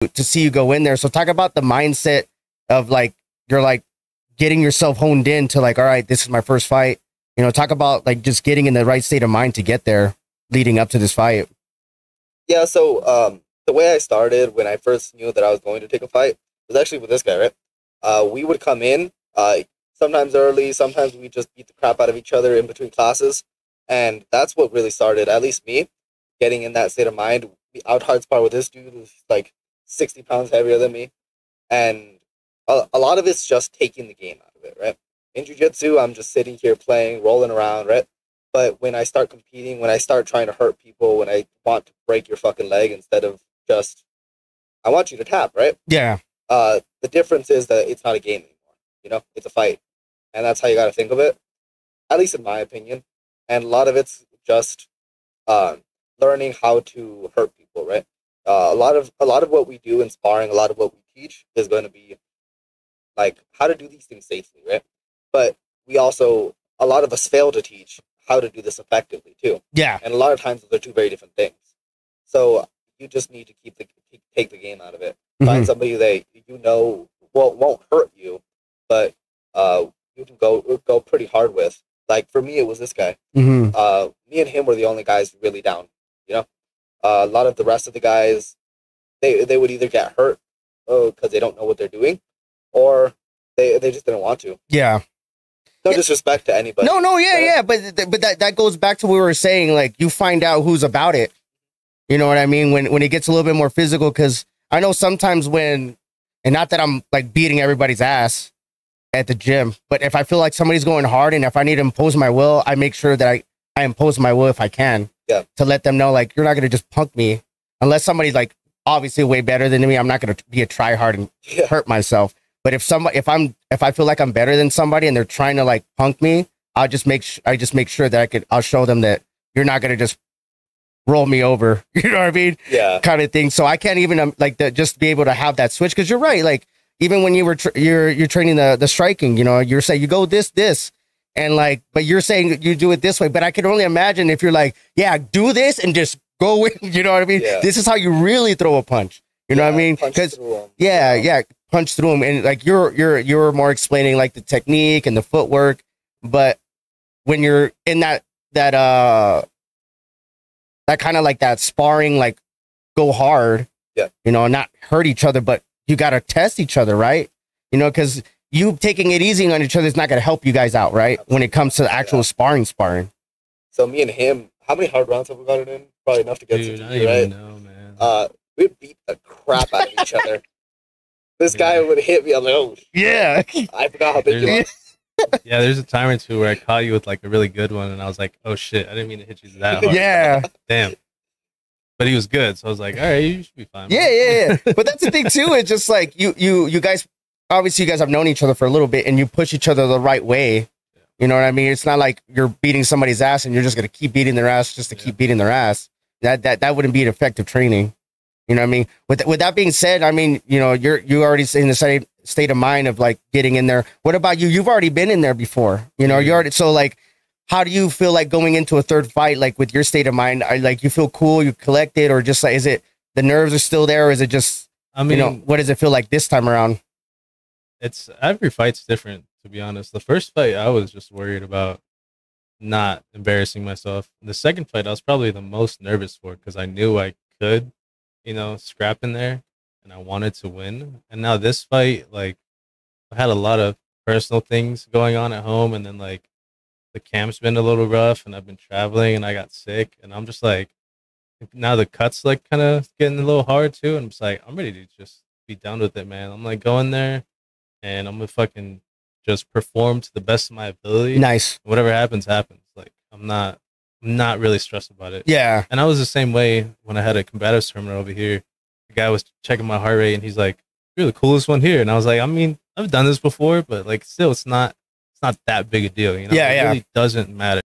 to see you go in there. So talk about the mindset of like you're like getting yourself honed in to like, all right, this is my first fight. You know, talk about like just getting in the right state of mind to get there leading up to this fight. Yeah, so the way I started when I first knew that I was going to take a fight was actually with this guy, right? We would come in, sometimes early, sometimes we just beat the crap out of each other in between classes. And that's what really started, at least me, getting in that state of mind. I would hard spar with this dude who's like 60 pounds heavier than me. And a lot of it's just taking the game out of it, right? In jiu-jitsu, I'm just sitting here playing, rolling around, right? But when I start competing, when I start trying to hurt people, when I want to break your fucking leg instead of just, I want you to tap, right? Yeah. The difference is that it's not a game anymore. You know, it's a fight. And that's how you got to think of it, at least in my opinion. And a lot of it's just learning how to hurt people, right? A lot of what we do in sparring, a lot of what we teach is going to be like how to do these things safely, right? But we also, a lot of us fail to teach how to do this effectively too. Yeah. And a lot of times those are two very different things. So you just need to take the game out of it. Find somebody that you know won't hurt you, but you can go pretty hard with. Like for me, it was this guy. Me and him were the only guys really down. You know, a lot of the rest of the guys, they would either get hurt because they don't know what they're doing, or they just didn't want to. Yeah. No disrespect to anybody. No, yeah. But that goes back to what we were saying. Like you find out who's about it. You know what I mean? When it gets a little bit more physical, because I know sometimes when, and not that I'm like beating everybody's ass at the gym, but if I feel like somebody's going hard and if I need to impose my will, I make sure that I impose my will if I can. Yeah. To let them know, like, you're not going to just punk me unless somebody's like obviously way better than me. I'm not going to be a try hard and hurt myself. But if I feel like I'm better than somebody and they're trying to like punk me, I just make sure that I'll show them that you're not going to just roll me over. You know what I mean? Yeah. Kind of thing. So I can't even just be able to have that switch. Cause you're right. Like even when you were, you're training the striking, you know, you're saying you go this, and like, but you're saying you do it this way, but I can only imagine if you're like, yeah, do this and just go in, you know what I mean? Yeah. This is how you really throw a punch. You know what I mean? Because punch through them, and like you're more explaining like the technique and the footwork, but when you're in that kind of like that sparring, like go hard, you know, not hurt each other, but you got to test each other, right? You know, because you taking it easy on each other is not going to help you guys out, right? When it comes to the actual sparring. So me and him, how many hard rounds have we gotten in? Probably enough to get to I don't even know, man. We beat the crap out of each other. This guy would hit me. I'm like, oh, yeah. I forgot how big you are. Yeah, there's a time or two where I caught you with like a really good one, and I was like, oh shit, I didn't mean to hit you that hard. Yeah. Damn. But he was good, so I was like, all right, you should be fine. Yeah. But that's the thing too. It's just like you guys, obviously you guys have known each other for a little bit, and you push each other the right way. You know what I mean? It's not like you're beating somebody's ass and you're just gonna keep beating their ass just to keep beating their ass. That wouldn't be effective training. You know what I mean? With that being said, I mean, you know, you already in the state of mind of like getting in there. What about you? You've already been in there before. You know, you already, so like, how do you feel like going into a third fight, like with your state of mind? Like you feel cool, you collected, or just like, is it the nerves are still there, or is it just, I mean, you know, what does it feel like this time around? It's every fight's different, to be honest. The first fight, I was just worried about not embarrassing myself. The second fight, I was probably the most nervous for because I knew I could, you know, scrap in there, and I wanted to win. And now this fight, like, I had a lot of personal things going on at home, and then like the camp's been a little rough, and I've been traveling, and I got sick, and I'm just like, now the cuts like kind of getting a little hard too, and I'm just like, I'm ready to just be done with it, man. I'm like going there, and I'm gonna fucking just perform to the best of my ability. Nice. Whatever happens, happens. Like I'm not really stressed about it. Yeah. And I was the same way when I had a combatives tournament over here. The guy was checking my heart rate, and he's like, "You're the coolest one here." And I was like, I mean, I've done this before, but like still, it's not that big a deal, you know? Yeah, it really doesn't matter.